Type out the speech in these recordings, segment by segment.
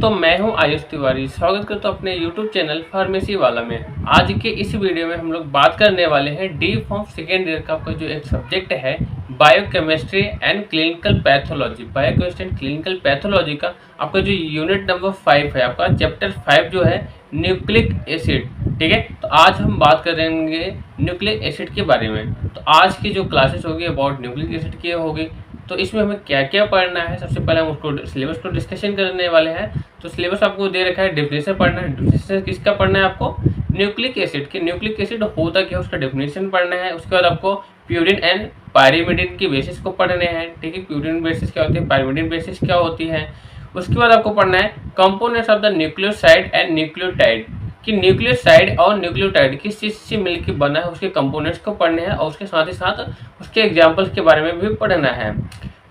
दोस्तों, मैं हूं आयुष तिवारी। स्वागत करता हूं अपने YouTube चैनल फार्मेसी वाला में। आज के इस वीडियो में हम लोग बात करने वाले हैं डी फॉर्म सेकेंड ईयर का आपका जो एक सब्जेक्ट है biochemistry and clinical pathology. Biochemistry and clinical pathology का आपका जो यूनिट नंबर 5 है, आपका चैप्टर 5 जो है न्यूक्लिक एसिड। ठीक है, तो आज हम बात करेंगे न्यूक्लिक एसिड के बारे में। तो आज की जो क्लासेस होगी अबाउट न्यूक्लिक एसिड की होगी। तो इसमें हमें क्या क्या पढ़ना है, सबसे पहले हम उसको सिलेबस को डिस्कशन करने वाले हैं। तो सिलेबस आपको दे रखा है, डेफिनेशन पढ़ना है। डेफिनेशन किसका पढ़ना है आपको? न्यूक्लिक एसिड की। न्यूक्लिक एसिड होता क्या है उसका डेफिनेशन पढ़ना है। उसके बाद आपको प्यूरिन एंड पायरिमिडिन की बेसिस को पढ़ने हैं। ठीक है, प्यूरिन बेसिस क्या होती है, पायरिमिडिन बेसिस क्या होती है। उसके बाद आपको पढ़ना है components of the nucleoside and nucleotide कि न्यूक्लियोसाइड और न्यूक्लियोटाइड किस चीज़ से मिलकर बना है, उसके कंपोनेंट्स को पढ़ने हैं और उसके साथ ही साथ उसके एग्जाम्पल्स के बारे में भी पढ़ना है।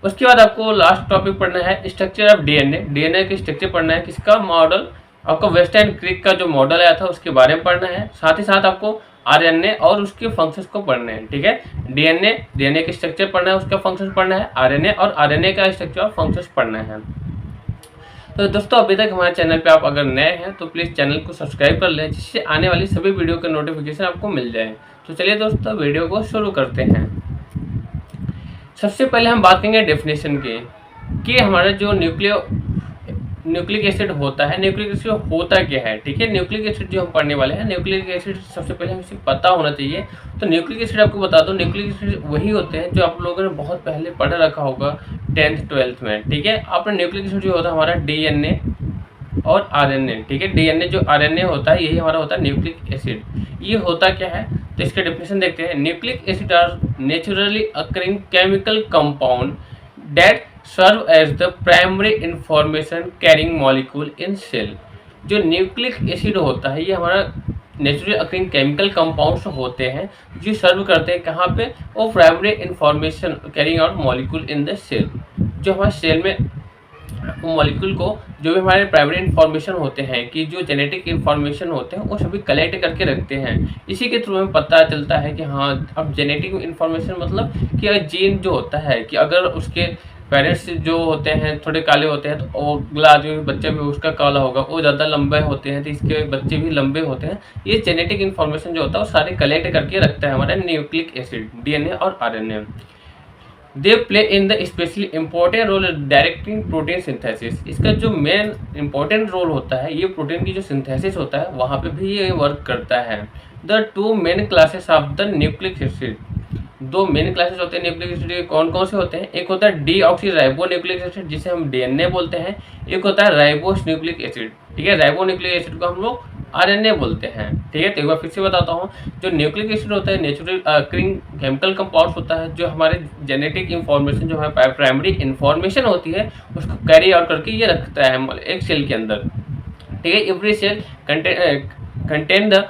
उसके बाद आपको लास्ट टॉपिक पढ़ना है स्ट्रक्चर ऑफ डीएनए। डीएनए की स्ट्रक्चर पढ़ना है, किसका मॉडल, आपको वेस्ट एंड क्रिक का जो मॉडल आया था उसके बारे में पढ़ना है। साथ ही साथ आपको आरएनए और उसके फंक्शंस को पढ़ने हैं। ठीक है, डीएनए की स्ट्रक्चर पढ़ना है, उसका फंक्शन पढ़ना है। आरएनए और आरएनए का स्ट्रक्चर और फंक्शंस पढ़ना है। तो दोस्तों, अभी तक हमारे चैनल पे आप अगर नए हैं तो प्लीज़ चैनल को सब्सक्राइब कर लें, जिससे आने वाली सभी वीडियो के नोटिफिकेशन आपको मिल जाए। तो चलिए दोस्तों, वीडियो को शुरू करते हैं। सबसे पहले हम बात करेंगे डेफिनेशन की कि हमारा जो न्यूक्लिक एसिड होता है, न्यूक्लिक एसिड होता क्या है। ठीक है, न्यूक्लिक एसिड जो हम पढ़ने वाले हैं, न्यूक्लिक एसिड सबसे पहले हमें पता होना चाहिए। तो न्यूक्लिक एसिड आपको बता दो, न्यूक्लिक एसिड वही होते हैं जो आप लोगों ने बहुत पहले पढ़ रखा होगा 10th 12th में। ठीक है, आपने न्यूक्लिक एसिड जो होता है हमारा डीएनए और आरएनए। ठीक है, डीएनए जो आरएनए होता है यही हमारा होता है न्यूक्लिक एसिड। ये होता क्या है, तो इसका डेफिनेशन देखते हैं। Nucleic acid are naturally occurring chemical compound that serve as the primary information carrying molecule in cell. जो न्यूक्लिक एसिड होता है ये हमारा नेचुरली अकरिंग केमिकल कंपाउंड्स होते हैं जो सर्व करते हैं कहाँ पे, वो primary information carrying out molecule in the cell. जो हमारे सेल में मॉलिक्यूल को जो भी हमारे प्राइमरी इंफॉर्मेशन होते हैं कि जो जेनेटिक इंफॉर्मेशन होते हैं वो सभी कलेक्ट करके रखते हैं। इसी के थ्रू हमें पता चलता है कि हाँ, अब जेनेटिक इंफॉर्मेशन मतलब कि अगर जीन जो होता है कि अगर उसके पेरेंट्स जो होते हैं थोड़े काले होते हैं तो वो अगला आदमी बच्चा भी उसका काला होगा, वो ज़्यादा लंबे होते हैं तो इसके बच्चे भी लंबे होते हैं। ये जेनेटिक इंफॉर्मेशन जो होता है वो सारे कलेक्ट करके रखता है हमारा न्यूक्लिक एसिड, डीएनए और RNA. They play in the specially important role directing protein synthesis. इसका जो मेन इंपॉर्टेंट रोल होता है ये प्रोटीन की जो सिंथेसिस होता है वहाँ पे भी ये वर्क करता है। The two main classes of the nucleic acid. दो मेन क्लासेस होते हैं न्यूक्लिक एसिड के, कौन कौन से होते हैं? एक होता है डीऑक्सी राइबो न्यूक्लिक एसिड जिसे हम डीएनए बोलते हैं। एक होता है राइबोस न्यूक्लिक एसिड। ठीक है, राइबो न्यूक्लिक एसिड को हम लोग आरएनए बोलते हैं। ठीक है, तो एक बार फिर से बताता हूँ। जो न्यूक्लिक एसिड होता है नेचुरल अकरिंग केमिकल कंपाउंड्स होता है जो हमारे जेनेटिक इंफॉर्मेशन जो हमारे प्राइमरी इंफॉर्मेशन होती है उसको कैरी आउट करके ये रखता है एक सेल के अंदर। ठीक है, every cell contain the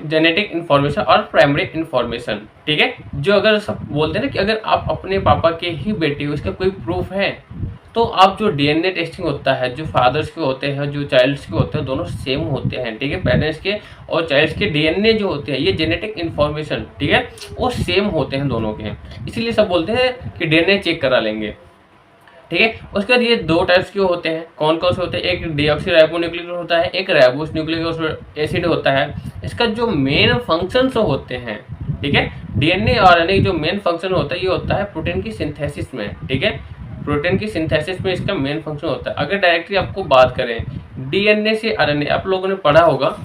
genetic information और प्राइमरी इंफॉर्मेशन। ठीक है, जो अगर सब बोलते हैं ना कि अगर आप अपने पापा के ही बेटे हो, इसका कोई प्रूफ है, तो आप जो डीएनए टेस्टिंग होता है जो फादर्स के होते हैं जो चाइल्ड्स के होते हैं दोनों सेम होते हैं। ठीक है, पेरेंट्स के और चाइल्ड्स के डीएनए जो होते हैं ये जेनेटिक इन्फॉर्मेशन, ठीक है, वो सेम होते हैं दोनों के। इसीलिए सब बोलते हैं कि डीएनए चेक करा लेंगे। ठीक है, उसके बाद ये दो टाइप्स के होते हैं, कौन कौन से होते हैं? एक डीऑक्सी राइबो न्यूक्लिक होता है, एक राइबोस न्यूक्लिक एसिड होता है। इसका जो मेन फंक्शंस होते हैं, ठीक है, डीएनए और आरएनए जो मेन फंक्शन होता है ये होता है प्रोटीन की सिंथेसिस में। ठीक है, प्रोटीन की सिंथेसिस में इसका मेन फंक्शन होता है। अगर डायरेक्टली आपको बात करें डीएनए से आरएनए, आप लोगों ने पढ़ा होगा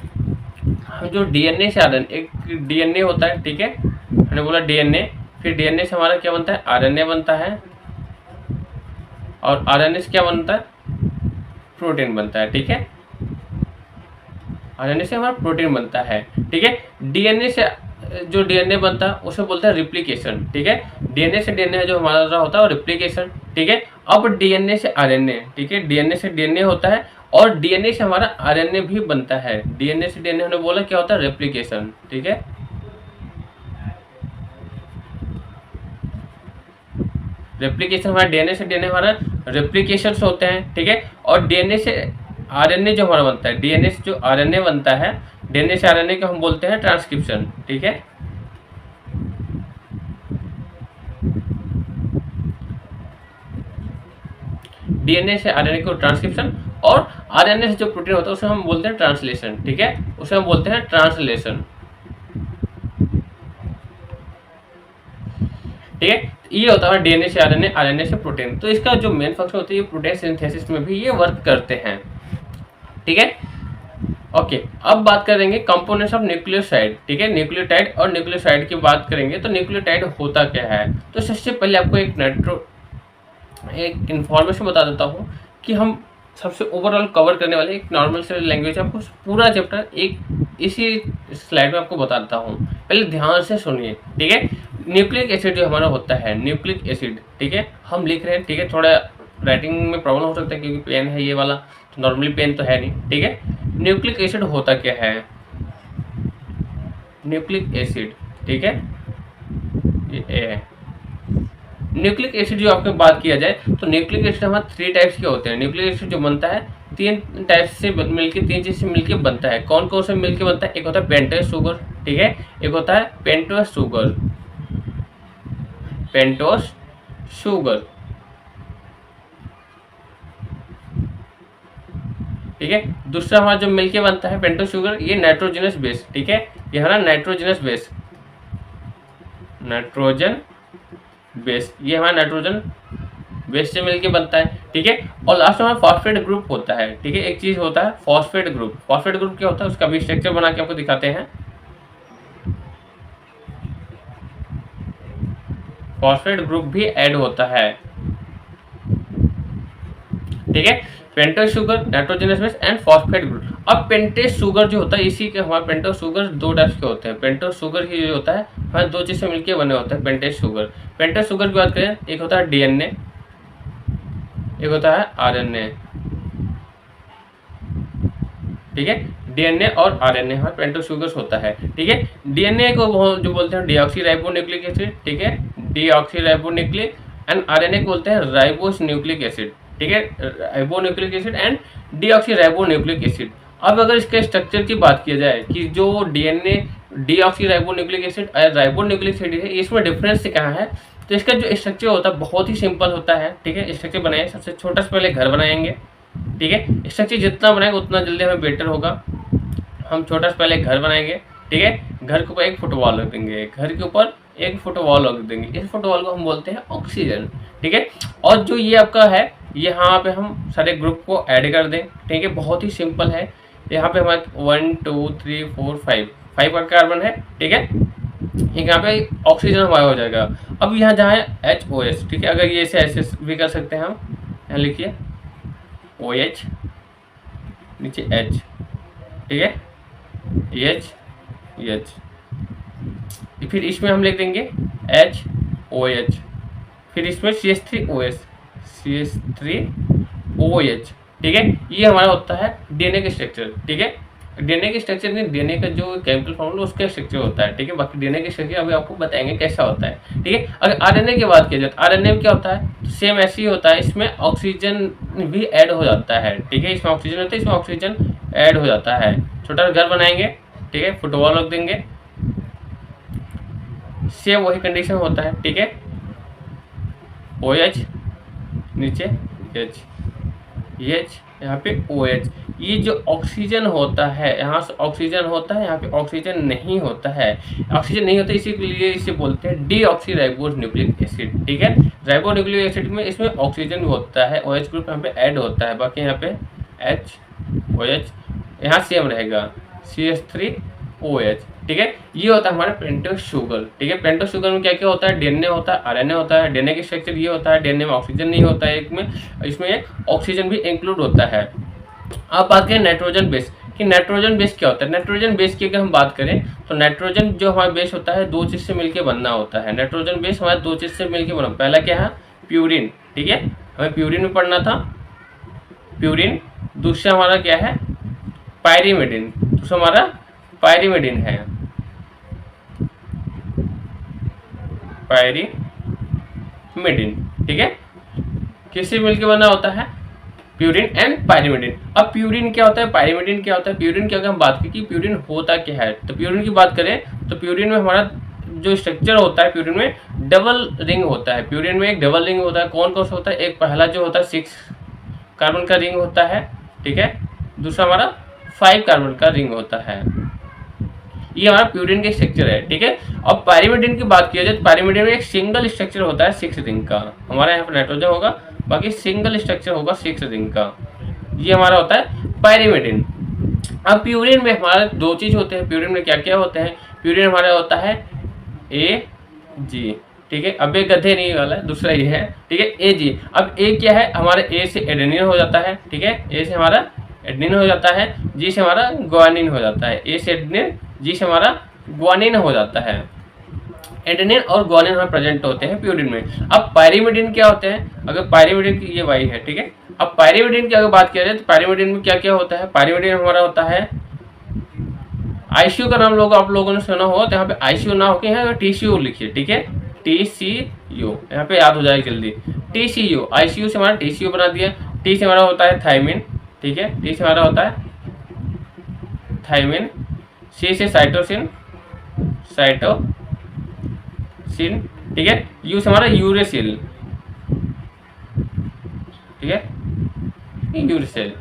जो डीएनए से आरएनए, एक डीएनए होता है। ठीक है, मैंने बोला डीएनए, फिर डीएनए से हमारा क्या बनता है? आरएनए बनता है, और आरएनए से क्या बनता है? प्रोटीन बनता है। ठीक है, आरएनए से हमारा प्रोटीन बनता है। ठीक है, डीएनए से जो डीएनए बनता है उसे बोलते हैं रिप्लिकेशन। ठीक है, डीएनए से डीएनए जो हमारा होता है वो रिप्लिकेशन। ठीक है, अब डीएनए से आरएनए, ठीक है, डीएनए से डीएनए होता है और डीएनए से हमारा आरएनए भी बनता है। डीएनए से डीएनए हमने बोला क्या होता है? रेप्लिकेशन। ठीक है, रेप्लिकेशन हमारा डीएनए से डीएनए हमारा रेप्लिकेशन होते हैं। ठीक है, और डीएनए से आरएनए जो हमारा बनता है, डीएनए से जो आरएनए बनता है, डीएनए से आरएनए को हम बोलते हैं ट्रांसक्रिप्शन। ठीक है, डीएनए से आरएनए को ट्रांसक्रिप्शन और आरएनए से जो प्रोटीन होता है उसे हम बोलते हैं ट्रांसलेशन, ठीक है, उसे हम बोलते हैं ट्रांसलेशन, ठीक है। ये होता है डीएनए से आरएनए, आरएनए से प्रोटीन। तो इसका जो मेन फंक्शन होती है प्रोटीन सिंथेसिस में भी ये वर्क करते हैं, ठीक है। ओके, अब बात करेंगे कंपोनेंट्स ऑफ न्यूक्लियोसाइड, ठीक है। न्यूक्लियोटाइड और न्यूक्लियोसाइड की बात करेंगे तो न्यूक्लियोटाइड होता क्या है। तो सबसे पहले आपको एक इन्फॉर्मेशन बता देता हूँ कि हम सबसे ओवरऑल कवर करने वाले एक नॉर्मल से लैंग्वेज, आपको पूरा चैप्टर एक इसी स्लाइड में आपको बता देता हूँ, पहले ध्यान से सुनिए, ठीक है। न्यूक्लिक एसिड जो हमारा होता है, न्यूक्लिक एसिड, ठीक है, हम लिख रहे हैं, ठीक है, थोड़ा राइटिंग में प्रॉब्लम हो सकता है क्योंकि पेन है ये वाला, तो नॉर्मली पेन तो है नहीं, ठीक है। न्यूक्लिक एसिड होता क्या है, न्यूक्लिक एसिड, ठीक है, ये ए है। न्यूक्लिक एसिड जो आपको बात किया जाए तो न्यूक्लिक एसिड हमारे 3 टाइप्स के होते हैं। न्यूक्लिक एसिड जो बनता है 3 टाइप से मिलके, 3 चीज से मिलके बनता है। कौन कौन से मिलके बनता है, एक होता है पेंटोस शुगर, ठीक है, एक होता है पेंटोस शुगर, पेंटोस शुगर, ठीक है। दूसरा हमारा जो मिलके बनता है पेंटोस शुगर, ये नाइट्रोजनस बेस, ठीक है, ये हमारा नाइट्रोजनस बेस, नाइट्रोजन बेस, ये हमारा नाइट्रोजन बेस से मिलके बनता है, ठीक है। और लास्ट में हमारा फॉस्फेट ग्रुप होता है, ठीक है, एक चीज होता है फॉस्फेट ग्रुप। फॉस्फेट ग्रुप क्या होता है उसका भी स्ट्रक्चर बना के आपको दिखाते हैं। फॉस्फेट ग्रुप भी ऐड होता है, ठीक है। Pentose sugar, nitrogenous base and phosphate group. अब पेंटोस शुगर जो होता है, इसी के हमारे पेंटोस शुगर 2 टाइप्स के होते हैं। पेंटोस शुगर ही जो होता है हमारे 2 चीज से मिलकर बने होते हैं पेंटोस शुगर। पेंटोस शुगर की बात करें, एक होता है डीएनए, एक होता है आरएनए, ठीक है। डीएनए और आरएनए हमारे पेंटोस शुगर्स होता है, ठीक है। डीएनए को जो बोलते हैं डीऑक्सीराइबोन्यूक्लिक एसिड, ठीक है, डीऑक्सीराइबोन्यूक्लिक, एंड आरएनए को बोलते हैं राइबोस न्यूक्लिक एसिड, ठीक है, ribonucleic acid and deoxyribonucleic acid. अब अगर इसके स्ट्रक्चर की बात की जाए कि जो डीएनए डीऑक्सीराइबोन्यूक्लिक एसिड और राइबोन्यूक्लिक एसिड है, इसमें डिफरेंस कहाँ है, तो इसका जो स्ट्रक्चर होता है बहुत ही सिंपल होता है, ठीक है। स्ट्रक्चर बनाए, सबसे छोटा से पहले घर बनाएंगे, ठीक है। स्ट्रक्चर जितना बनाएंगे उतना जल्दी हमें बेटर होगा। हम छोटा से पहले घर बनाएंगे, ठीक है, घर के ऊपर एक फुटबॉल रख देंगे, घर के ऊपर एक फुटबॉल रख देंगे, इस फुटबॉल को हम बोलते हैं ऑक्सीजन, ठीक है। और जो ये आपका है, यहाँ पे हम सारे ग्रुप को ऐड कर दें, ठीक है, बहुत ही सिंपल है। यहाँ पे हमारे 1 2 3 4 5 का कार्बन है, ठीक है, यहाँ पे ऑक्सीजन हमारा हो जाएगा। अब यहाँ जहाँ है HOS, ठीक है, अगर ये ऐसे भी कर सकते हैं हम, यहाँ लिखिए OH, नीचे H, ठीक है, H, फिर इसमें हम लिख देंगे HOH, फिर इसमें CH3OH, ठीक है। ये हमारा होता है डीएनए का स्ट्रक्चर, ठीक है। डीएनए के स्ट्रक्चर नहीं, डीएनए का जो केमिकल फॉर्मूला उसका स्ट्रक्चर होता है, ठीक है। बाकी डीएनए के स्ट्रक्चर अभी आपको बताएंगे कैसा होता है, ठीक है। अगर आरएनए की बात की जाए तो आरएनए में क्या होता है, सेम ऐसे ही होता है, इसमें ऑक्सीजन भी ऐड हो जाता है, ठीक है। इसमें ऑक्सीजन होता है, इसमें ऑक्सीजन ऐड हो जाता है। छोटा घर बनाएंगे, ठीक है, फुटबॉल रख देंगे, सेम वही कंडीशन होता है, ठीक है। OH, नीचे H, यहाँ पे OH। ये जो ऑक्सीजन होता है, यहाँ से ऑक्सीजन होता है, यहाँ पे ऑक्सीजन नहीं होता है, ऑक्सीजन नहीं होता, इसीलिए इसे बोलते हैं डीऑक्सीराइबोन्यूक्लिक एसिड, ठीक है। राइबोन्यूक्लिक एसिड में इसमें ऑक्सीजन होता है, OH ग्रुप यहाँ पे ऐड होता है, बाकी यहाँ पे HOH यहाँ सेम रहेगा, CH3OH, ठीक है। ये होता है हमारा पेंटोस शुगर, ठीक है। पेंटोस शुगर में क्या क्या होता है, डीएनए होता है, आरएनए होता है। डीएनए की स्ट्रक्चर ये होता है, डीएनए में ऑक्सीजन नहीं होता है, एक में इसमें ऑक्सीजन भी इंक्लूड होता है। अब बात करें नाइट्रोजन बेस कि नाइट्रोजन बेस क्या होता है। नाइट्रोजन बेस की अगर हम बात करें तो नाइट्रोजन जो हमारा बेस होता है 2 चीज से मिलकर बनना होता है। नाइट्रोजन बेस हमारे 2 चीज से मिलकर बना, पहला क्या है प्यूरिन, ठीक है, हमें प्यूरिन में पढ़ना था, प्यूरिन। दूसरा हमारा क्या है पायरीमिडिन, दूसरा हमारा पायरीमिडिन है, पायरीमिडिन, ठीक है। किससे मिलकर बना होता है प्यूरिन एंड पायरीमिडिन। अब प्यूरिन क्या होता है, पायरीमिडिन क्या होता है। प्यूरिन की अगर हम बात करें कि प्यूरिन होता क्या है, तो प्यूरिन की बात करें तो प्यूरिन में हमारा जो स्ट्रक्चर होता है, प्यूरिन में डबल रिंग होता है। प्यूरिन में एक डबल रिंग होता है, कौन कौन सा होता है, एक पहला जो होता है 6 कार्बन का रिंग होता है, ठीक है, दूसरा हमारा 5 कार्बन का रिंग होता है। ये हमारा प्यूरिन का स्ट्रक्चर है, ठीक है। अब पाइरीमिडीन की बात किया जाए तो पाइरीमिडीन में एक सिंगल स्ट्रक्चर होता है 6 रिंग का। हमारा यहाँ पर नाइट्रोजन होगा, बाकी सिंगल स्ट्रक्चर होगा 6 रिंग का। ये हमारा होता है पाइरीमिडीन। अब प्यूरिन में हमारे दो चीज होते हैं। प्यूरिन में क्या क्या होते हैं? प्यूरिन हमारा होता है AG, ठीक है। अब ये गधे नहीं वाला है, दूसरा ये है, ठीक है, AG। अब ए क्या है? हमारे ए से एडेनिन हो जाता है, ठीक है, ए से हमारा एडेनिन हो जाता है, जी से हमारा ग्वानिन हो जाता है। ए से एडेनिन, जी से हमारा ग्वानिन हो जाता है। एडेनिन और ग्वानिन हमें प्रेजेंट होते हैं प्यूरिन में। अब पाइरीमिडीन क्या होते हैं? अगर पाइरीमिडीन की ये वाई है, ठीक है। अब पाइरीमिडीन की अगर बात किया जाए तो पाइरीमिडीन में क्या क्या होता है? पाइरीमिडीन हमारा होता है, आईसीयू का नाम लोग आप लोगों ने सुना हो, तो यहाँ पे आईसीयू ना होकर यहाँ TCU लिखिए, ठीक है, TCU, यहाँ पे याद हो जाएगा जल्दी। TCU, आईसीयू से हमारा TCU बना दिया। टी से हमारा होता है थायमिन, ठीक है, टी से हमारा होता है थायमिन। सी से साइटोसिन, ठीक है। यू से हमारा यूरेसिल, ठीक है, यूरेसिल,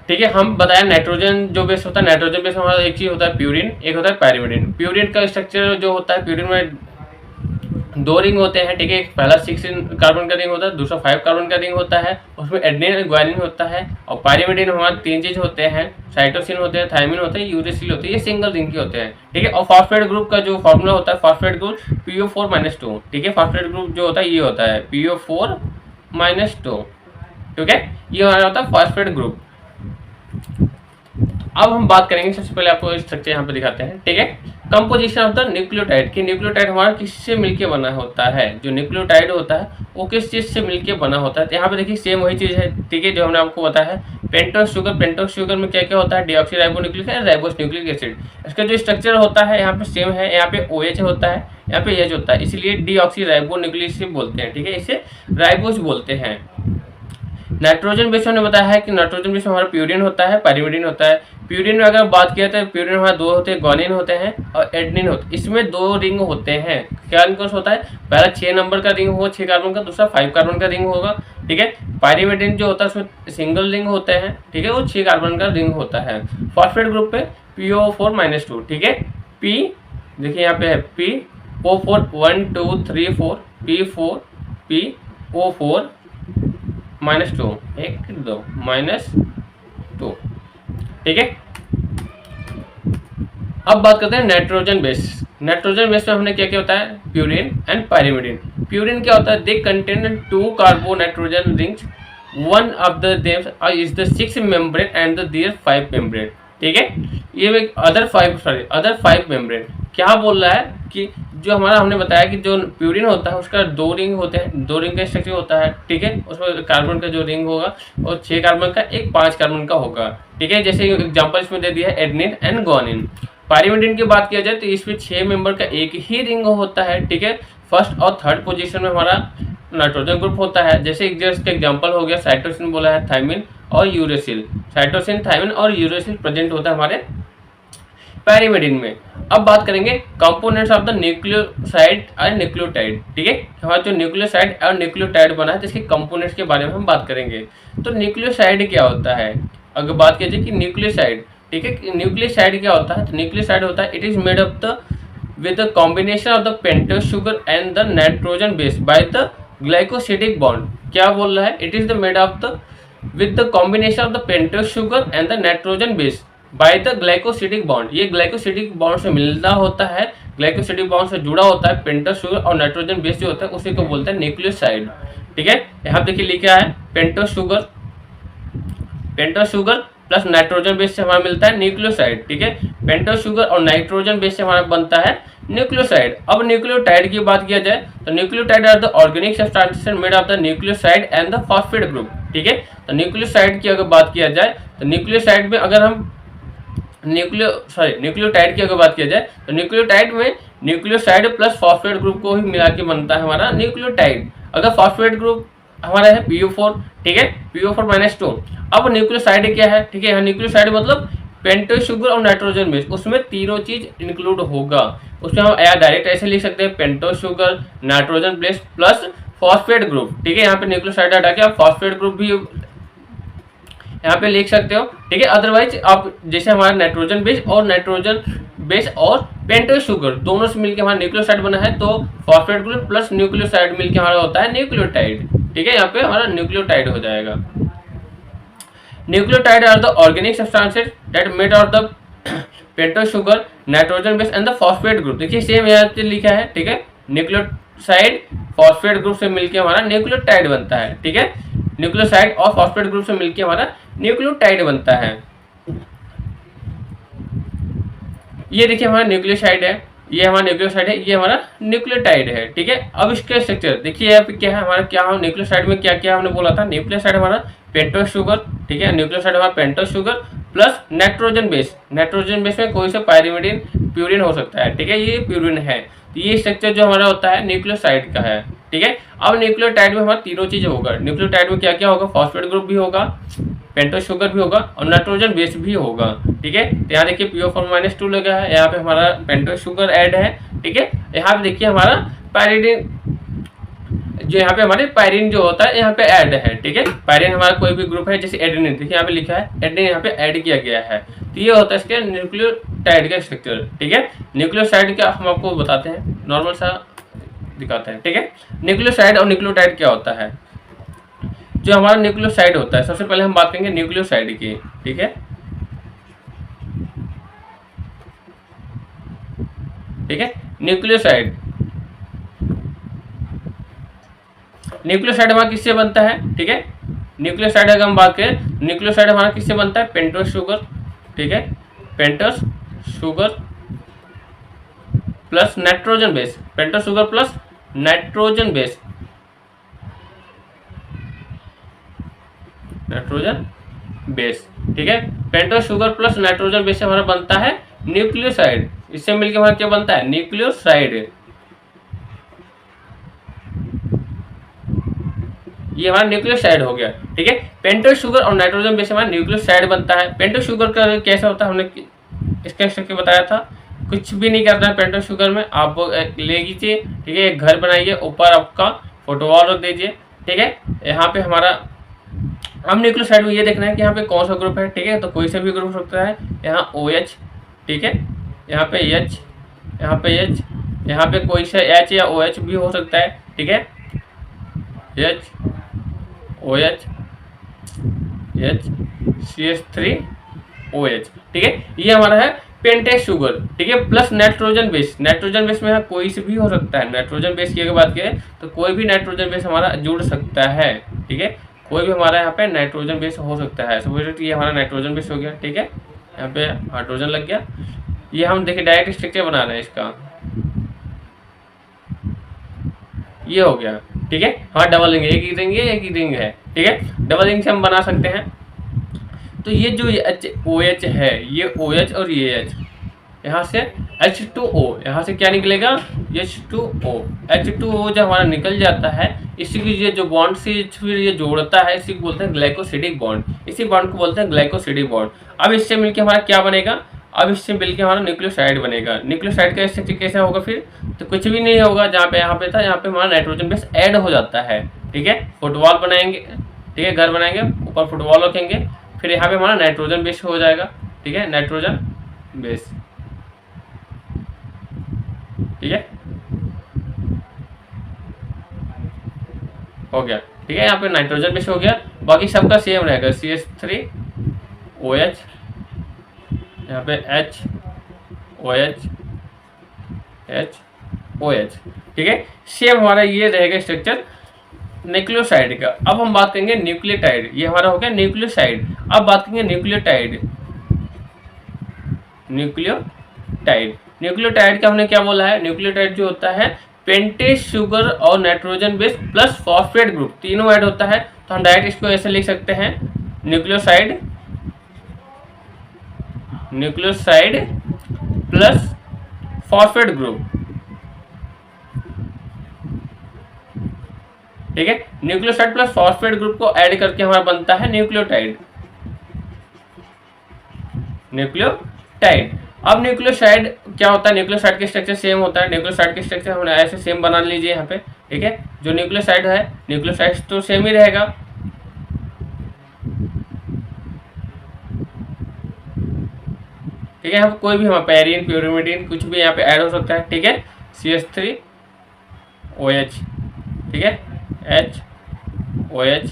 ठीक है। हम बताया नाइट्रोजन जो बेस होता है, नाइट्रोजन बेस हमारा एक चीज होता है प्यूरिन, एक होता है पाइरीमिडीन। प्यूरिन का स्ट्रक्चर जो होता है, प्यूरिन में 2 रिंग होते हैं, ठीक है। पहला 6 कार्बन का रिंग होता है, दूसरा 5 कार्बन का रिंग होता है, उसमें एडेनिन और ग्वानिन होता है। और पाइरीमिडीन हमारे 3 चीज होते हैं, साइटोसिन होते हैं, थायमिन होते हैं, यूरेसिल होते हैं। ये सिंगल रिंग के होते हैं, ठीक है। और फॉस्फेट ग्रुप का जो फॉर्मूला होता है, फॉस्फेट ग्रुप PO4-2, ठीक है। फॉस्फेट ग्रुप जो होता है ये होता है PO4-2, ठीक है। ये हमारा होता है फॉस्फेट ग्रुप। अब हम बात करेंगे, सबसे पहले आपको स्ट्रक्चर यहाँ पे दिखाते हैं, ठीक है। कंपोजिशन ऑफ द न्यूक्लियोटाइड, कि न्यूक्लियोटाइड हमारा किससे मिलके बना होता है। जो न्यूक्लियोटाइड होता है वो किस चीज से मिलके बना होता है। तो यहाँ पे देखिए सेम वही चीज है, ठीक है, जो हमने आपको बताया है। पेंटोस शुगर, पेंटोस शुगर में क्या क्या होता है? Deoxyribonucleic acid, ribose nucleic acid. इसका जो स्ट्रक्चर होता है यहाँ पे सेम है, यहाँ पे OH होता है, यहाँ पे H होता है, इसलिए डीऑक्सीराइबोन्यूक्लिक एसिड बोलते हैं, ठीक है, इसे राइबोस बोलते हैं। नाइट्रोजन बेस हमने बताया है कि नाइट्रोजन बेस हमारा प्यूरिन होता है, पाइरीमिडीन होता है। प्यूरिन में अगर बात किया तो प्यूरिन हमारा 2 होते हैं, ग्वानिन होते हैं और एडेनिन होते हैं। इसमें 2 रिंग होते हैं। क्या रिंग होता है? पहला 6 नंबर का रिंग होगा 6 कार्बन का, दूसरा 5 कार्बन का रिंग होगा, ठीक है। पाइरीमिडीन जो होता है उसमें सिंगल रिंग होते हैं, ठीक है, वो 6 कार्बन का रिंग होता है। फॉस्फेट ग्रुप पे PO4-2, ठीक है। P देखिए यहाँ पे है PO4 1 2 3 4 P4 PO4-2 1 2 -2, ठीक है। अब बात करते हैं नाइट्रोजन बेस। नाइट्रोजन बेस में हमने क्या क्या होता है? Purine and pyrimidine. प्यूरिन क्या होता है? They contain 2 carbon nitrogen rings, one of the them is the 6 membrane and the there 5 membrane, ठीक है। ये अदर 5 मेम्ब्रेन क्या बोल रहा है कि जो हमारा हमने बताया कि जो प्यूरिन होता है उसका 2 रिंग होते हैं, 2 रिंग का स्ट्रक्चर होता है, ठीक है। उसमें कार्बन का जो रिंग होगा और 6 कार्बन का, एक 5 कार्बन का होगा, ठीक है। जैसे एग्जांपल इसमें दे दिया है एडेनिन एंड ग्वानिन। पाइरीमिडीन की बात किया जाए तो इसमें 6 मेंबर का एक ही रिंग होता है, ठीक है। फर्स्ट और थर्ड पोजीशन में हमारा नाइट्रोजन ग्रुप होता है। जैसे इसका एग्जांपल हो गया साइटोसिन बोला है, थायमिन और यूरेसिल। साइटोसिन, थायमिन और यूरेसिल प्रेजेंट होता है हमारे पाइरीमिडीन में। अब बात करेंगे कंपोनेंट्स ऑफ द न्यूक्लियोसाइड और न्यूक्लियोटाइड, ठीक है। हमारा जो न्यूक्लियोसाइड और न्यूक्लियोटाइड बना है तो इसके कंपोनेंट्स के बारे में हम बात करेंगे। तो न्यूक्लियोसाइड क्या होता है? अगर बात कीजिए कि न्यूक्लियोसाइड, ठीक है, न्यूक्लियोसाइड क्या होता है? तो न्यूक्लियोसाइड होता है it is made of the with the combination of the pentose sugar and the nitrogen base by the glycosidic bond। क्या बोल रहा है? It is the made of the with the combination of the pentose sugar and the nitrogen base by the glycosidic bond। ये glycosidic bond से मिलना होता है, glycosidic bond से जुड़ा होता है पेंटोस शुगर और नाइट्रोजन बेस जो होता है उसी को बोलते हैं न्यूक्लियोसाइड, ठीक है। यहाँ देखिए लिखा है pentose sugar plus nitrogen base से हमारा मिलता है न्यूक्लियोसाइड, ठीक है। पेंटोस शुगर और नाइट्रोजन बेस से हमारा बनता है न्यूक्लियोसाइड। अब न्यूक्लियोटाइड की बात किया जाए तो nucleotide are the organic substances made of the nucleoside and the phosphate group, ठीक है। तो न्यूक्लियोसाइड की अगर बात किया जाए तो न्यूक्लियोसाइड में अगर हम न्यूक्लियोटाइड की अगर बात किया जाए तो न्यूक्लियोटाइड में न्यूक्लियोसाइड प्लस फॉस्फेट ग्रुप को ही मिला के बनता है हमारा न्यूक्लियोटाइड। अगर फॉस्फेट ग्रुप हमारा है PO4, ठीक है, PO4-2। अब न्यूक्लियोसाइड क्या है? ठीक है, न्यूक्लियोसाइड मतलब पेंटोस शुगर और नाइट्रोजन बेस, उसमें तीनों चीज इंक्लूड होगा। उसमें हम या डायरेक्ट ऐसे लिख सकते हैं pentose sugar, nitrogen base plus phosphate group, ठीक है। यहाँ पे न्यूक्लियोसाइड हटा के आप फॉस्फेट ग्रुप भी यहाँ पे लिख सकते हो, ठीक है। अदरवाइज आप जैसे हमारा नाइट्रोजन बेस और पेंटोस शुगर दोनों से मिलकर हमारा न्यूक्लियोसाइड बना है, तो फॉस्फेट ग्रुप प्लस न्यूक्लियोसाइड मिलकर हमारा होता है न्यूक्लियोटाइड, ठीक है। यहाँ पे हमारा न्यूक्लियोटाइड हो जाएगा। Nucleotide are the organic substances that made out the pentose sugar nitrogen base and the phosphate group. देखिए सेम यहाँ पे लिखा है, ठीक है। न्यूक्लियोसाइड फॉस्फेट ग्रुप से मिलकर हमारा न्यूक्लियोटाइड बनता है, ठीक है। न्यूक्लियोसाइड और फॉस्फेट ग्रुप से मिलकर हमारा न्यूक्लियोटाइड बनता है। ये देखिए हमारा न्यूक्लियोसाइड है, ये हमारा न्यूक्लियोसाइड है, ये हमारा न्यूक्लियोटाइड है, ठीक है। अब इसके स्ट्रक्चर देखिए यहाँ पे क्या है हमारा, क्या है न्यूक्लियोसाइड में क्या क्या हमने बोला था। न्यूक्लियोसाइड हमारा पेंटोस शुगर, ठीक है। न्यूक्लियोसाइड हमारा pentose sugar plus nitrogen base. Nitrogen base में कोई सा पायरिमिडीन प्यूरिन हो सकता है, ठीक है। ये प्यूरिन है, तो ये स्ट्रक्चर जो हमारा होता है न्यूक्लियोसाइड का है, ठीक है। अब न्यूक्लियोटाइड में हमारा तीनों चीजें होगा। न्यूक्लियोटाइड में क्या क्या होगा, फॉस्फेट ग्रुप भी होगा, पेंटोस शुगर भी होगा और नाइट्रोजन बेस भी होगा, ठीक है। तो यहाँ देखिए PO4-2 लगा है, यहाँ पे हमारा पेंटोस शुगर ऐड है, ठीक है। यहाँ पे देखिए हमारा पायरिडिन, जो यहाँ पे हमारे पायरिन जो होता है यहाँ पे ऐड है, ठीक है। पायरिन हमारा कोई भी ग्रुप है, जैसे एडेनिन, देखिए यहाँ पे लिखा है एडेनिन, यहाँ पे ऐड किया गया है। तो ये होता है इसके न्यूक्लियोटाइड का स्ट्रक्चर, ठीक है। न्यूक्लियोसाइड का हम आपको बताते हैं, नॉर्मल सा दिखाते हैं, ठीक है। न्यूक्लियोसाइड और न्यूक्लियोटाइड क्या होता है। जो हमारा न्यूक्लियोसाइड होता है, सबसे पहले हम बात करेंगे न्यूक्लियोसाइड की, ठीक है, ठीक है। न्यूक्लियोसाइड हमारा किससे बनता है, ठीक है। न्यूक्लियोसाइड अगर हम बात करें, न्यूक्लियोसाइड हमारा किससे बनता है, पेंटोस शुगर, ठीक है। Pentose sugar plus nitrogen base, pentose sugar plus nitrogen base, ठीक है। Pentose sugar plus nitrogen base से हमारा बनता है न्यूक्लियोसाइड। इससे मिलकर हमारा क्या बनता है, न्यूक्लियोसाइड। ये हमारा न्यूक्लियोसाइड हो गया, ठीक है। पेंटोस शुगर और नाइट्रोजन बेस से हमारा न्यूक्लियोसाइड बनता है। पेंटोस शुगर का कैसे होता है, हमने इसका स्ट्रक्चर बताया था। कुछ भी नहीं करना है पेंटोस शुगर में, आप ले लीजिए, ठीक है। एक घर बनाइए, ऊपर आपका फुटबॉल रख दीजिए, ठीक है। यहाँ पे हमारा हम न्यूक्लियोसाइड में ये देखना है कि यहाँ पे कौन सा ग्रुप है, ठीक है। तो कोई सा भी ग्रुप हो सकता है, यहाँ OH, ठीक है, यहाँ पे H, यहाँ पे H, यहाँ पे कोई सा H या OH भी हो सकता है, ठीक है। H OH H CH3OH, ठीक है। ये हमारा है पेंटेस शुगर, ठीक है, plus nitrogen base. Nitrogen base में यहाँ कोई से भी हो सकता है। नाइट्रोजन बेस की अगर बात करें तो कोई भी नाइट्रोजन बेस हमारा जुड़ सकता है, ठीक है। कोई भी हमारा यहाँ पे नाइट्रोजन बेस हो सकता है। सपोज ये हमारा नाइट्रोजन बेस हो गया, ठीक है। यहाँ पे हाइड्रोजन लग गया। ये हम देखिए डायरेक्ट स्ट्रक्चर बना रहे हैं इसका, ये हो गया, ठीक है। हाँ डबल रिंग, एक ही रिंग है, ठीक है। डबल रिंग से हम बना सकते हैं। तो ये जो OH है, ये OH और ये H, यहाँ से H2O, यहाँ से क्या निकलेगा, H2O। H2O जब हमारा निकल जाता है, इसी की ये जो बॉन्ड से फिर ये जोड़ता है, इसी को बोलते हैं ग्लाइकोसिडिक बॉन्ड। इसी बॉन्ड को बोलते हैं ग्लाइकोसिडिक बॉन्ड। अब इससे मिलकर हमारा क्या बनेगा, अब इससे मिलकर हमारा न्यूक्लियोसाइड बनेगा। न्यूक्लियोसाइड का स्ट्रक्चर कैसे होगा फिर, तो कुछ भी नहीं होगा। जहाँ पे यहाँ पे था, यहाँ पे हमारा नाइट्रोजन बेस ऐड हो जाता है, ठीक है। फुटबॉल बनाएंगे, ठीक है, घर बनाएंगे, ऊपर फुटबॉल रखेंगे, फिर यहाँ पे हमारा नाइट्रोजन बेस हो जाएगा, ठीक है, नाइट्रोजन बेस, ठीक है, हो गया, ठीक है। यहाँ पे नाइट्रोजन बेस हो गया, बाकी सबका सेम रहेगा, CH3OH, यहाँ पे HOH HOH, ठीक है। सेम हमारा ये रहेगा स्ट्रक्चर न्यूक्लियोसाइड का। अब हम बात करेंगे न्यूक्लियोटाइड, ये हमारा हो गया न्यूक्लियोसाइड। अब बात करेंगे न्यूक्लियोटाइड। न्यूक्लियोटाइड का हमने क्या बोला है, न्यूक्लियोटाइड जो होता है पेंटेस शुगर और nitrogen base plus phosphate group तीनों ऐड होता है। तो हम डायरेक्ट इसको ऐसे लिख सकते हैं, न्यूक्लियोसाइड प्लस फॉस्फेट ग्रुप, ठीक है। न्यूक्लियोसाइड प्लस फॉस्फेट ग्रुप को ऐड करके हमारा बनता है न्यूक्लियोटाइड। अब न्यूक्लियोसाइड क्या होता है, न्यूक्लियोसाइड के स्ट्रक्चर सेम होता है। न्यूक्लियोसाइड के स्ट्रक्चर हमने ऐसे सेम बना लीजिए यहाँ पे, ठीक है। जो न्यूक्लियोसाइड है, न्यूक्लियोसाइड तो सेम ही रहेगा, ठीक है। यहाँ पे कोई भी हम पैरिन प्यूरिमिडीन कुछ भी यहाँ पे ऐड हो सकता है, ठीक है। CH3OH, ठीक है, HOH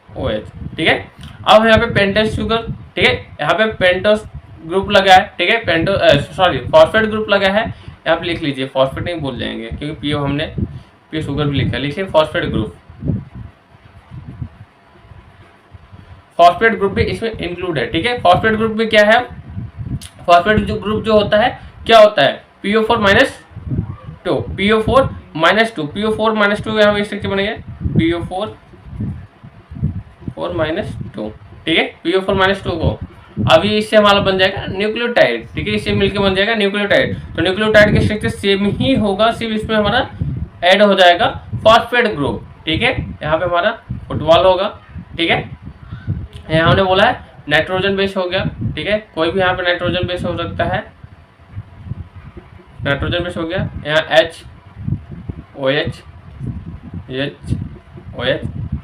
OH, ठीक है। अब यहाँ पे पेंटोस शुगर, ठीक है, यहाँ पे पेंटोस ग्रुप लगा है, ठीक है, फॉस्फेट ग्रुप लगा है। यहाँ पे लिख लीजिए, फॉस्फेट नहीं भूल जाएंगे क्योंकि पीओ हमने पी शुगर भी लिखा है, लिखिए फॉस्फेट ग्रुप। फॉस्फेट ग्रुप भी इसमें इंक्लूड है, ठीक है। फॉस्फेट ग्रुप में क्या है, फॉस्फेट ग्रुप जो होता है क्या होता है, PO4-2, PO4-2, PO4-2 यहाँ स्ट्रक्चर बनेगा PO4-2, ठीक है। PO4-2 को अभी इससे हमारा बन जाएगा न्यूक्लियोटाइड, ठीक है, इससे मिलकर बन जाएगा न्यूक्लियोटाइड। तो न्यूक्लियोटाइड के स्ट्रक्चर सेम ही होगा, सिर्फ इसमें हमारा ऐड हो जाएगा फॉस्फेट ग्रुप, ठीक है। यहाँ पे हमारा फुटबॉल होगा, ठीक है। यहाँ हमने बोला है नाइट्रोजन बेस हो गया, ठीक है, कोई भी यहाँ पे नाइट्रोजन बेस हो सकता है, नाइट्रोजन बेस हो गया। यहाँ HOH,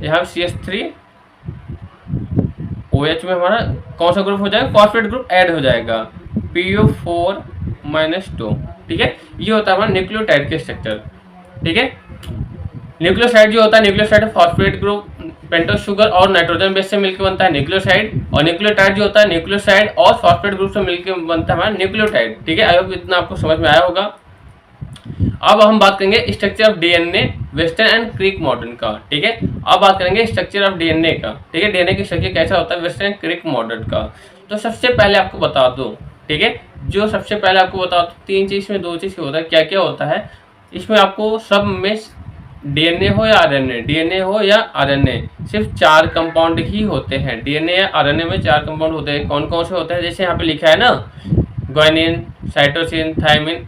यहाँ CH3OH में हमारा कौन सा ग्रुप हो जाएगा, फॉस्फेट ग्रुप ऐड हो जाएगा PO4-2, ठीक है। ये होता है हमारा न्यूक्लियोटाइड के स्ट्रक्चर, ठीक है। न्यूक्लियोसाइड जो होता है, nucleoside phosphate group pentose sugar और नाइट्रोजन बेस से मिलकर बनता है न्यूक्लियोसाइड, और न्यूक्लियोटाइड जो होता है न्यूक्लियोसाइड और फॉस्फेट ग्रुप से मिलकर बनता है हमारा न्यूक्लियोटाइड, ठीक है। आई होप इतना आपको समझ में आया होगा। अब हम बात करेंगे structure of DNA Watson and Crick model का, ठीक है। अब बात करेंगे स्ट्रक्चर ऑफ डीएनए का, ठीक है, डीएनए की स्ट्रक्चर कैसा होता है वेस्टर्न एंड क्रिक मॉडर्न का। तो सबसे पहले आपको बता दूं, ठीक है, जो सबसे पहले आपको बता दूं, 3 चीज में 2 चीज होता है, क्या क्या होता है इसमें। आपको सब में डीएनए हो या आरएनए, डीएनए हो या आरएनए, सिर्फ 4 कंपाउंड ही होते हैं। डीएनए या आरएनए में 4 कंपाउंड होते हैं। कौन कौन से होते हैं, जैसे यहाँ पे लिखा है ना, ग्वानिन, साइटोसिन, थायमिन,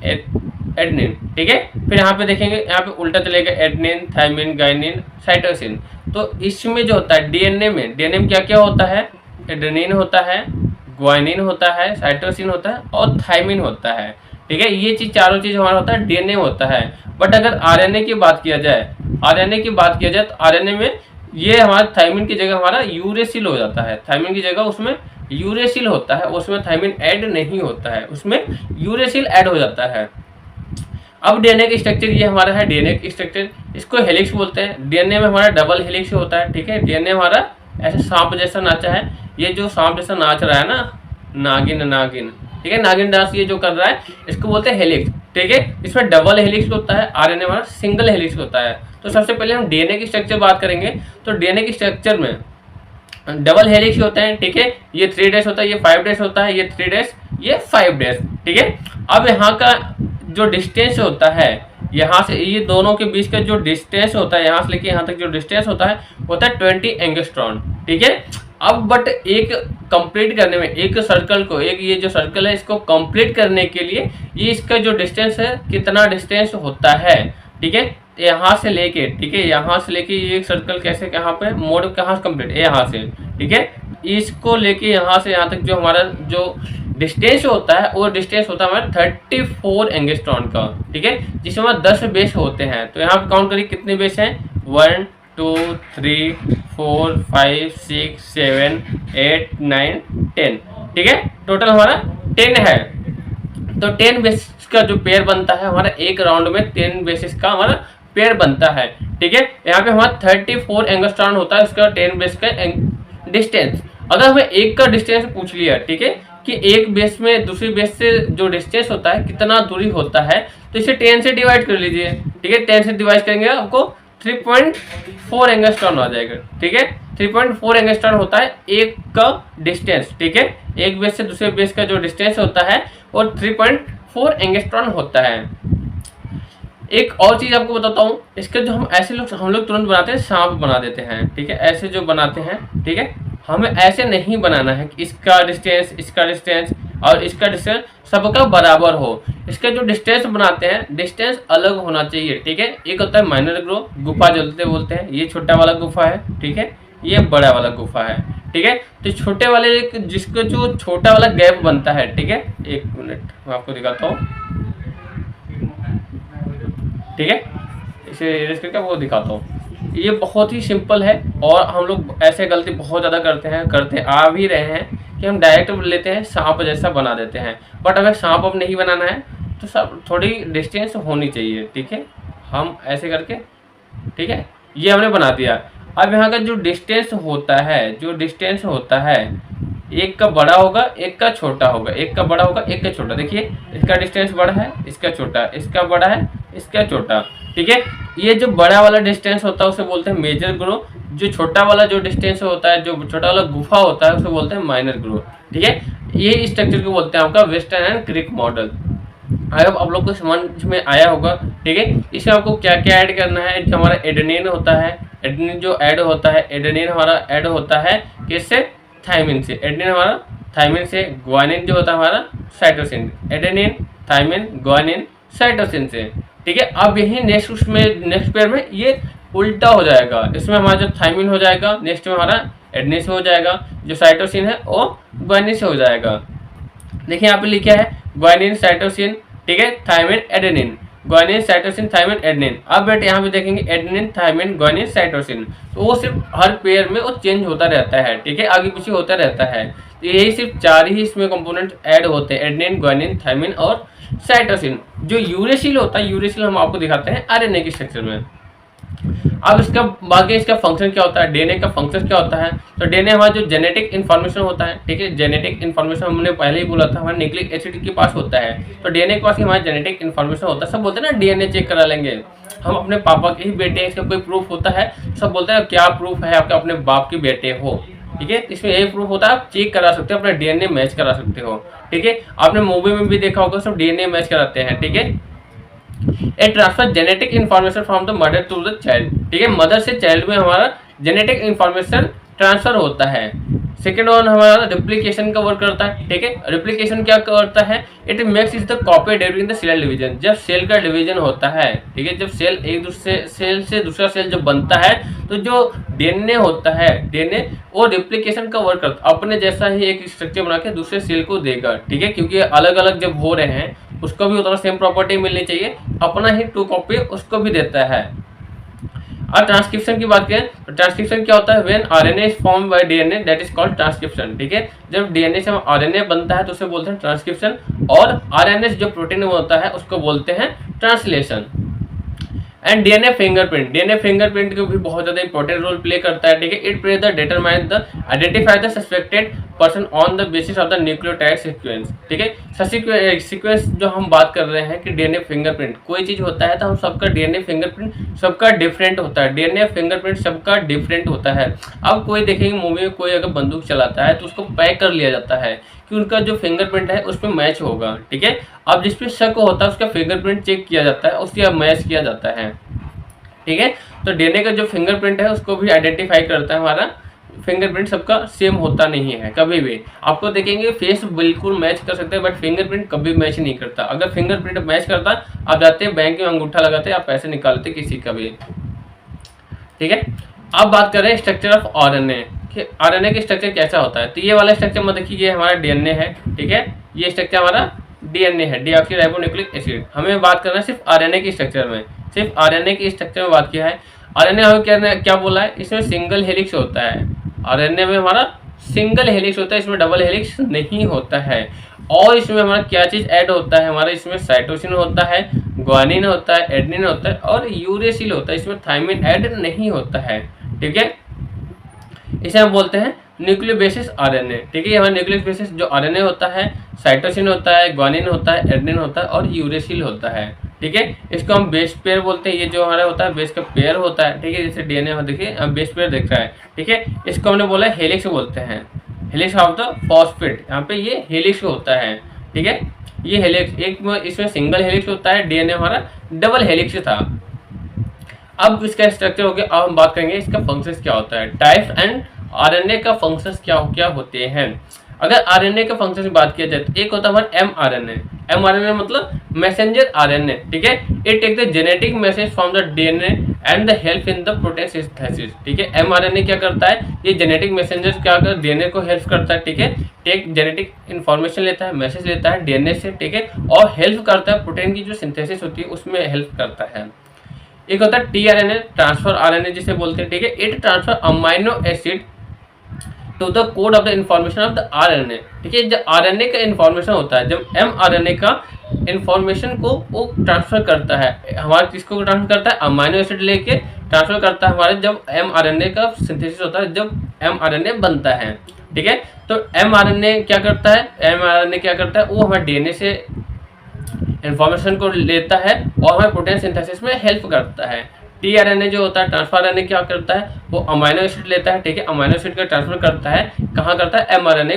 एडेनिन, ठीक है। फिर यहाँ पे देखेंगे, यहाँ पे उल्टा चलेगा एडेनिन, थायमिन, गायनिन, साइटोसिन। तो इसमें जो होता है डीएनए में क्या क्या होता है, एडेनिन होता है, ग्वानिन होता है, साइटोसिन होता है और थायमिन होता है, ठीक है। ये चीज चारों चीज हमारा होता है डीएनए होता है। बट अगर आरएनए की बात किया जाए, तो आरएनए में ये हमारा थायमिन की जगह हमारा यूरेसिल हो जाता है। थायमिन की जगह उसमें यूरेसिल होता है, उसमें थायमिन ऐड नहीं होता है, उसमें यूरेसिल ऐड हो जाता है। अब डीएनए का स्ट्रक्चर ये हमारा है, डीएनए का स्ट्रक्चर इसको हेलिक्स बोलते हैं। डीएनए में हमारा डबल हेलिक्स होता है, ठीक है। डीएनए हमारा ऐसे सांप जैसा नाचा है, ये जो सांप जैसा नाच रहा है ना, नागिन, ठीक है, नागिन डांस ये जो कर रहा है इसको बोलते हैं हेलिक्स, ठीक है। इसमें डबल हेलिक्स होता है, आरएनए हमारा सिंगल हेलिक्स होता है। तो सबसे पहले हम डीएनए की स्ट्रक्चर बात करेंगे। तो डीएनए की स्ट्रक्चर में डबल हेलिक्स होते हैं, ठीक है। ये 3' होता है, ये 5' होता है, ये 3', ये 5', ठीक है। अब यहाँ का जो डिस्टेंस होता है, यहाँ से ये दोनों के बीच का जो डिस्टेंस होता है, यहाँ से लेके यहाँ तक जो डिस्टेंस होता है 20 एंगस्ट्रॉन, ठीक है। अब बट एक कंप्लीट करने में, एक सर्कल को, एक ये जो सर्कल है इसको कंप्लीट करने के लिए ये इसका जो डिस्टेंस है, कितना डिस्टेंस होता है, ठीक है। यहाँ से लेके, ठीक है, यहाँ से लेके ये सर्कल कैसे, कहाँ पे मोड कहाँ से कंप्लीट, यहाँ से, ठीक है। इसको लेके यहाँ से यहाँ तक जो हमारा जो डिस्टेंस होता है वो डिस्टेंस होता है हमारा 34 एंगस्ट्रॉन का, ठीक है, जिसमें हमारे 10 बेस होते हैं। तो यहाँ पे काउंट करिए कितने बेस हैं, 1 2 3 4 5 6 7 8 9 10, ठीक है। टोटल हमारा 10 है। तो 10 बेसिस का जो पेयर बनता है हमारा, एक राउंड में 10 बेसिस का हमारा पेयर बनता है, ठीक है। यहाँ पे हमारा 34 एंगस्ट्रॉन होता है उसका 10 बेस का डिस्टेंस। अगर हमें एक का डिस्टेंस पूछ लिया, ठीक है, कि एक बेस में दूसरी बेस से जो डिस्टेंस होता है कितना दूरी होता है, तो इसे 10 से डिवाइड कर लीजिए, ठीक है। 10 से डिवाइड करेंगे आपको 3.4 एंगस्ट्रॉन आ जाएगा, ठीक है। 3.4 एंगस्ट्रॉन होता है एक का डिस्टेंस, ठीक है। एक बेस से दूसरे बेस का जो डिस्टेंस होता है वो 3.4 एंगस्ट्रॉन होता है। एक और चीज आपको बताता हूँ, इसके जो हम लोग तुरंत बनाते हैं, सांप बना देते हैं, ठीक है, ऐसे जो बनाते हैं, ठीक है। हमें ऐसे नहीं बनाना है कि इसका डिस्टेंस और इसका डिस्टेंस सबका बराबर हो। इसका जो डिस्टेंस बनाते हैं, डिस्टेंस अलग होना चाहिए, ठीक है। एक होता है माइनर ग्रो गुफा जलते बोलते हैं, ये छोटा वाला गुफा है, ठीक है, ये बड़ा वाला गुफा है, ठीक है। तो छोटे वाले जिसका जो छोटा वाला गैप बनता है, ठीक है, 1 मिनट मैं आपको दिखाता हूँ, ठीक है, इसे इरेज करके आपको दिखाता हूँ। ये बहुत ही सिंपल है और हम लोग ऐसे गलती बहुत ज़्यादा करते आ भी रहे हैं कि हम डायरेक्ट लेते हैं सांप जैसा बना देते हैं। बट हमें सांप अब नहीं बनाना है तो सब थोड़ी डिस्टेंस होनी चाहिए, ठीक है। हम ऐसे करके, ठीक है, ये हमने बना दिया। अब यहाँ का जो डिस्टेंस होता है एक का बड़ा होगा, एक का छोटा होगा, एक का बड़ा होगा, एक का छोटा। देखिए इसका डिस्टेंस बड़ा है, इसका छोटा, इसका बड़ा है, इसका छोटा, ठीक है। ये जो बड़ा वाला डिस्टेंस होता है उसे बोलते हैं मेजर ग्रो। जो छोटा वाला जो डिस्टेंस होता है, जो छोटा वाला गुफा होता है उसे बोलते हैं माइनर ग्रो, ठीक है। ये स्ट्रक्चर को बोलते हैं आपका Watson and Crick model. I hope आप लोग को समझ में आया होगा, ठीक है। इसमें आपको क्या क्या ऐड करना है। जो हमारा एडेनिन होता है, एडेनिन जो ऐड होता है, एडेनिन हमारा ऐड होता है किससे, थायमिन से। एडेनिन हमारा थायमिन से, ग्वानिन जो होता है हमारा cytosine. Adenine, thymine, guanine, cytosine से, ठीक है। अब यही नेक्स्ट पेयर में ये उल्टा हो जाएगा। इसमें हमारा जो थायमिन हो जाएगा, नेक्स्ट में हमारा एडेनिन से हो जाएगा, जो साइटोसिन है वो ग्वानिन से हो जाएगा। देखिए यहाँ पे लिखा है ग्वानिन, साइटोसिन, ठीक है, thymine, adenine, guanine, cytosine, thymine, adenine. अब बेटे यहाँ पे देखेंगे एडेनिन, थायमिन, ग्वानिन, साइटोसिन, तो वो सिर्फ हर पेयर में वो चेंज होता रहता है, ठीक है, आगे पीछे होता रहता है। तो यही सिर्फ 4 ही इसमें कंपोनेंट ऐड होते हैं, एडेनिन, ग्वानिन, थायमिन और साइटोसिन। जो यूरेसिल होता है, यूरेसिल हम आपको दिखाते हैं आरएनए के स्ट्रक्चर में। अब इसका बाकी इसका फंक्शन क्या होता है, डीएनए का फंक्शन क्या होता है। तो डीएनए हमारा जो जेनेटिक इन्फॉर्मेशन होता है, ठीक है, जेनेटिक इन्फॉर्मेशन हमने पहले ही बोला था हमारे न्यूक्लिक एसिड के पास होता है। तो डीएनए के पास हमारा जेनेटिक इन्फॉर्मेशन होता है। सब बोलते हैं ना डीएनए चेक करा लेंगे, हम अपने पापा के ही बेटे हैं, इसका कोई प्रूफ होता है, सब बोलते हैं क्या प्रूफ है आपके अपने बाप के बेटे हो, ठीक है। इसमें यही प्रूफ होता है, आप चेक करा सकते हो, अपना डीएनए मैच करा सकते हो, ठीक है। आपने मूवी में भी देखा होगा सब डीएनए मैच कराते हैं, ठीक है। A transfer genetic information from the mother to the child, ठीक है, मदर से चाइल्ड में हमारा जेनेटिक इन्फॉर्मेशन ट्रांसफर होता है। सेकेंड वन हमारा रिप्लिकेशन का वर्क करता है, ठीक है। रिप्लिकेशन क्या करता है, it makes is the copy during the cell division. जब सेल का डिवीजन होता है, ठीक है, जब सेल एक दूसरे सेल से दूसरा सेल जब बनता है तो जो डीएनए होता है, डीएनए वो रिप्लिकेशन का वर्क करता है, अपने जैसा ही एक स्ट्रक्चर बना के दूसरे सेल को देगा, ठीक है, क्योंकि अलग अलग जब हो रहे हैं उसको भी उतना सेम प्रॉपर्टी मिलनी चाहिए, अपना ही 2 कॉपी उसको भी देता है। और ट्रांसक्रिप्शन की बात करें तो ट्रांसक्रिप्शन क्या होता है, when RNA is formed by DNA that is called transcription, ठीक है। जब डीएनए से आरएनए बनता है तो उसे बोलते हैं ट्रांसक्रिप्शन, और आरएनए जो प्रोटीन होता है उसको बोलते हैं translation. And DNA fingerprint, DNA fingerprint को भी बहुत ज्यादा इंपॉर्टेंट रोल प्ले करता है, ठीक है। It play the determine the identify the suspected person on the basis of the nucleotide sequence, ठीक है। सीक्वेंस जो हम बात कर रहे हैं कि डीएनए फिंगरप्रिंट कोई चीज होता है तो हम सबका डीएनए फिंगरप्रिंट सबका डिफरेंट होता है, डीएनए फिंगरप्रिंट सबका डिफरेंट होता है। अब कोई देखेंगे मूवी में कोई अगर बंदूक चलाता है तो उसको पैक कर लिया जाता है कि उनका जो फिंगरप्रिंट है उसमें मैच होगा, ठीक है। अब जिस पे शक होता है उसका फिंगरप्रिंट चेक किया जाता है, उससे मैच किया जाता है, ठीक है। तो डीएनए का जो फिंगरप्रिंट है उसको भी आइडेंटिफाई करता है। हमारा फिंगरप्रिंट सबका सेम होता नहीं है, कभी भी आपको देखेंगे फेस बिल्कुल मैच कर सकते हैं बट फिंगरप्रिंट कभी मैच नहीं करता। अगर फिंगरप्रिंट मैच करता आप जाते बैंक में अंगूठा लगाते आप पैसे निकालते किसी का भी, ठीक है। अब बात करें स्ट्रक्चर ऑफ आरएनए कि आरएनए की स्ट्रक्चर कैसा होता है। तो ये वाला स्ट्रक्चर में देखिए ये हमारा डीएनए है, ठीक है, ये स्ट्रक्चर हमारा डीएनए है, डीऑक्सीराइबोन्यूक्लिक एसिड। हमें बात करना है सिर्फ आरएनए की स्ट्रक्चर में, सिर्फ आरएनए की स्ट्रक्चर में बात किया है। आरएनए हमें क्या बोला है, इसमें सिंगल हेलिक्स होता है, आरएनए में हमारा सिंगल हेलिक्स होता है, इसमें डबल हेलिक्स नहीं होता है। और इसमें हमारा क्या चीज ऐड होता है, हमारा इसमें साइटोसिन होता है, ग्वानिन होता है, एडेनिन होता है और यूरेसिल होता है, इसमें थायमिन ऐड नहीं होता है, ठीक है। इसे हम बोलते हैं न्यूक्लियोबेसिस आरएनए, ठीक है। हमारा न्यूक्लियोबेसिस जो आरएनए होता है, साइटोसिन होता है, ग्वानिन होता है, एडेनिन होता है और यूरेसिल होता है, ठीक है। इसको हम बेस पेयर बोलते हैं, ये जो हमारा होता है बेस का पेयर होता है, ठीक है। जैसे डीएनए में देखिए बेस पेयर दिख रहा है, ठीक है। इसको हमने बोला हेलिक्स बोलते हैं, हेलिक्स ऑफ द फॉस्फेट, यहाँ पे ये हेलिक्स होता है, ठीक है। ये हेलिक्स एक इसमें सिंगल हेलिक्स होता है, डीएनए हमारा डबल हेलिक्स था। अब इसका स्ट्रक्चर हो गया, अब हम बात करेंगे इसका फंक्शंस क्या होता है, टाइप्स एंड आरएनए का फंक्शंस क्या होते हैं। अगर आरएनए के फंक्शन की बात किया जाए तो एक होता है हमारा एमआरएनए, एमआरएनए मतलब मैसेंजर आरएनए, ठीक है। It take the genetic message from the DNA and the help in the protein synthesis, ठीक है। एमआरएनए क्या करता है, ये जेनेटिक मैसेंजर क्या कर डीएनए को हेल्प करता है, ठीक है। टेक जेनेटिक इन्फॉर्मेशन लेता है, मैसेज लेता है डीएनए से, ठीक है, और हेल्प करता है प्रोटीन की जो सिंथेसिस होती है उसमें हेल्प करता है। एक होता है टीआरएनए, ट्रांसफर आरएनए जिसे बोलते हैं, ठीक है। It transfer amino acid to the code of the information of the RNA, ठीक है। जब आरएनए का इंफॉर्मेशन होता है, जब एमआरएनए का इंफॉर्मेशन को वो ट्रांसफर करता है, हमारे किसको ट्रांसफर करता है, अमाइनो एसिड लेके ट्रांसफर करता है हमारे, जब एमआरएनए का सिंथेसिस होता है, जब एमआरएनए बनता है, ठीक है। तो एमआरएनए क्या करता है, एमआरएनए क्या करता है, वो हमारे डीएनए से इंफॉर्मेशन को लेता है और हमें प्रोटीन सिंथेसिस में हेल्प करता है। टीआरएनए जो होता है, ट्रांसफर आरएनए, क्या करता है, वो अमाइनो एसिड लेता है, ठीक है। अमाइनो एसिड का ट्रांसफर करता है, कहाँ करता है, एमआरएनए,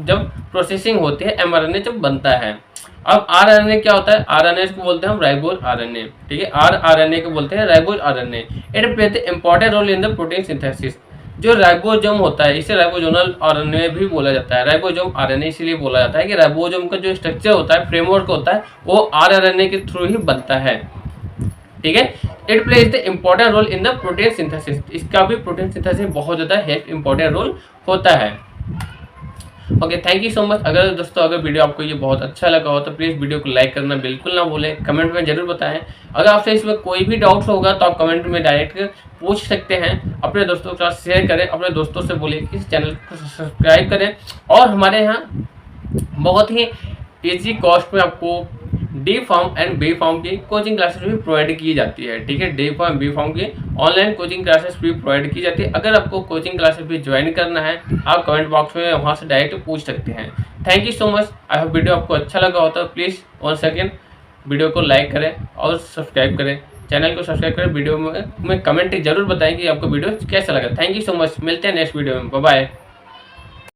जब प्रोसेसिंग होती है, एमआरएनए जब बनता है। अब आरएनए क्या होता है, आरएनए को बोलते हैं हम राइबोज आरएनए, ठीक है। आरएनए को बोलते हैं ribose RNA. It play the important role in the protein synthesis. जो राइबोसोम होता है, इसे राइबोसोमल आरएनए भी बोला जाता है। राइबोसोम आरएनए इसलिए बोला जाता है कि राइबोसोम का जो स्ट्रक्चर होता है, फ्रेमवर्क होता है, वो आरएनए के थ्रू ही बनता है, ठीक है। It plays the important role in the protein synthesis. इसका भी प्रोटीन सिंथेसिस में बहुत ज़्यादा इंपॉर्टेंट रोल होता है। Okay, thank you so much. अगर दोस्तों अगर वीडियो आपको ये बहुत अच्छा लगा हो तो प्लीज़ वीडियो को लाइक करना बिल्कुल ना भूलें, कमेंट में जरूर बताएं। अगर आपसे इसमें कोई भी डाउट होगा तो आप कमेंट में डायरेक्ट पूछ सकते हैं। अपने दोस्तों के साथ शेयर करें, अपने दोस्तों से बोलिए इस चैनल को सब्सक्राइब करें। और हमारे यहाँ बहुत ही ईजी कॉस्ट में आपको D Pharm and B Pharm की कोचिंग क्लासेस भी प्रोवाइड की जाती है, ठीक है। डी फार्म बी फार्म की ऑनलाइन कोचिंग क्लासेस भी प्रोवाइड की जाती है। अगर आपको कोचिंग क्लासेस भी ज्वाइन करना है, आप कमेंट बॉक्स में वहाँ से डायरेक्ट पूछ सकते हैं। Thank you so much. I hope video आपको अच्छा लगा हो तो प्लीज़ 1 सेकेंड वीडियो को लाइक करें और सब्सक्राइब करें, चैनल को सब्सक्राइब करें। वीडियो में कमेंट जरूर बताएं कि आपको वीडियो कैसा लगा। Thank you so much. मिलते हैं नेक्स्ट वीडियो में। Bye bye.